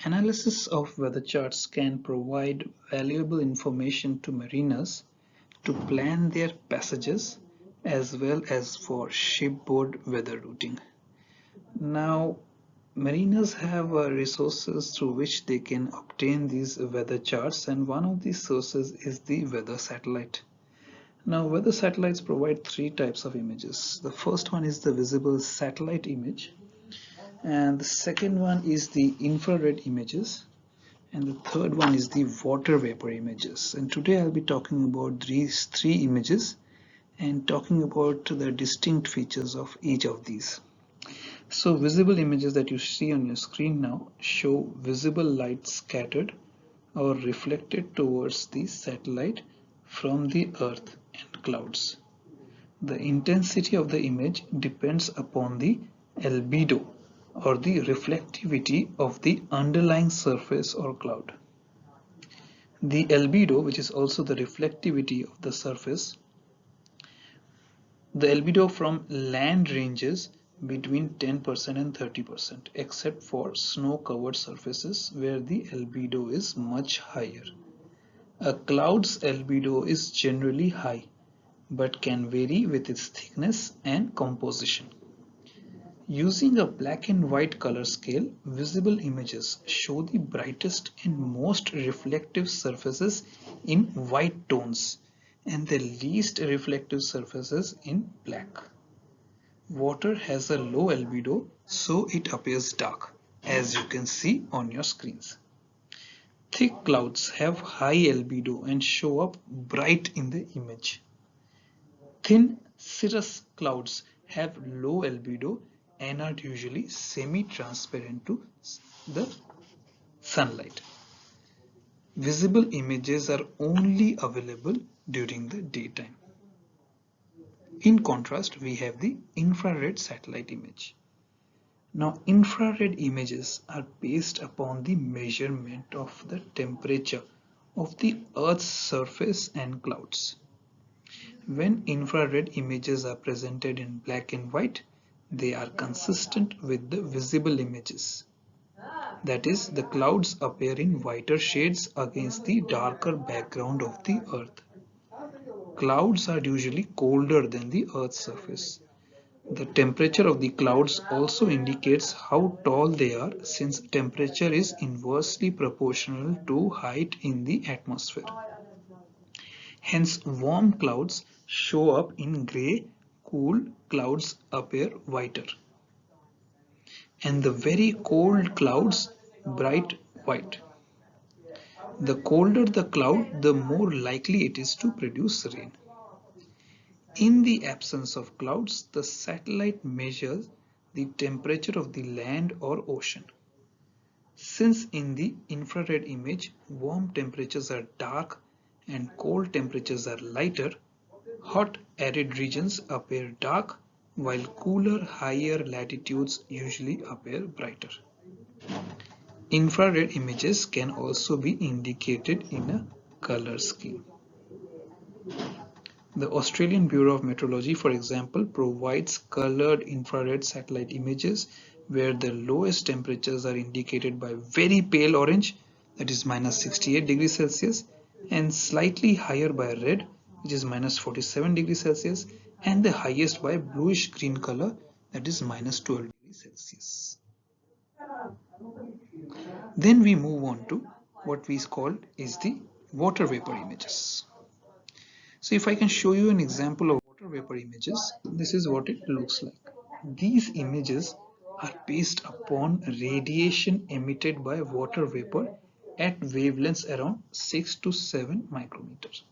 Analysis of weather charts can provide valuable information to mariners to plan their passages as well as for shipboard weather routing. Now, mariners have resources through which they can obtain these weather charts, and one of these sources is the weather satellite. Now, weather satellites provide three types of images. The first one is the visible satellite image, and the second one is the infrared images, and the third one is the water vapor images. And today I'll be talking about these three images and talking about the distinct features of each of these. So visible images that you see on your screen now show visible light scattered or reflected towards the satellite from the earth and clouds. The intensity of the image depends upon the albedo or the reflectivity of the underlying surface or cloud. The albedo, which is also the reflectivity of the surface, the albedo from land ranges between 10% and 30%, except for snow-covered surfaces where the albedo is much higher. A cloud's albedo is generally high, but can vary with its thickness and composition. Using a black and white color scale, visible images show the brightest and most reflective surfaces in white tones and the least reflective surfaces in black. Water has a low albedo, so it appears dark, as you can see on your screens. Thick clouds have high albedo and show up bright in the image. Thin cirrus clouds have low albedo and are usually semi-transparent to the sunlight. Visible images are only available during the daytime. In contrast, we have the infrared satellite image. Now, infrared images are based upon the measurement of the temperature of the Earth's surface and clouds. When infrared images are presented in black and white, they are consistent with the visible images. That is, the clouds appear in whiter shades against the darker background of the Earth. Clouds are usually colder than the Earth's surface. The temperature of the clouds also indicates how tall they are, since temperature is inversely proportional to height in the atmosphere. Hence, warm clouds show up in grey, cool clouds appear whiter, and the very cold clouds bright white. The colder the cloud, the more likely it is to produce rain. In the absence of clouds, the satellite measures the temperature of the land or ocean. Since in the infrared image, warm temperatures are dark and cold temperatures are lighter, hot arid regions appear dark while cooler higher latitudes usually appear brighter. Infrared images can also be indicated in a color scheme. The Australian Bureau of Meteorology, for example, provides colored infrared satellite images where the lowest temperatures are indicated by very pale orange, that is minus 68 degrees Celsius, and slightly higher by red, which is minus 47 degrees Celsius, and the highest by bluish green color, that is minus 12 degrees Celsius. Then we move on to what we call is the water vapor images. So if I can show you an example of water vapor images, this is what it looks like. These images are based upon radiation emitted by water vapor at wavelengths around 6 to 7 micrometers.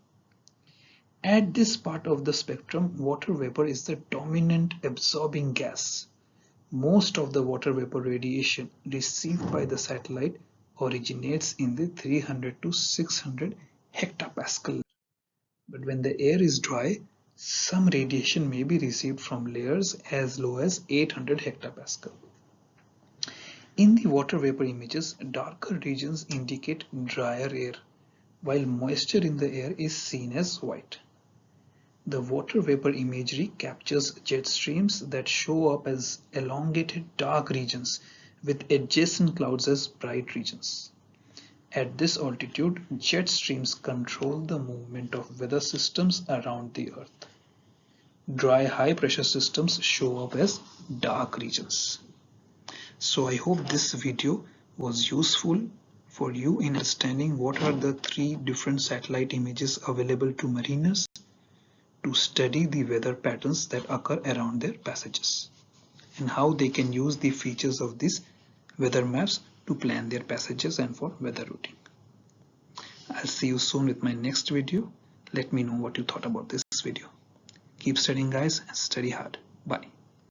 At this part of the spectrum, water vapor is the dominant absorbing gas. Most of the water vapor radiation received by the satellite originates in the 300 to 600 hectopascal. But when the air is dry, some radiation may be received from layers as low as 800 hectopascal. In the water vapor images, darker regions indicate drier air, while moisture in the air is seen as white. The water vapor imagery captures jet streams that show up as elongated dark regions with adjacent clouds as bright regions. At this altitude, jet streams control the movement of weather systems around the Earth. Dry high pressure systems show up as dark regions. So I hope this video was useful for you in understanding what are the three different satellite images available to mariners to study the weather patterns that occur around their passages, and how they can use the features of these weather maps to plan their passages and for weather routing. I'll see you soon with my next video. Let me know what you thought about this video. Keep studying guys and study hard. Bye.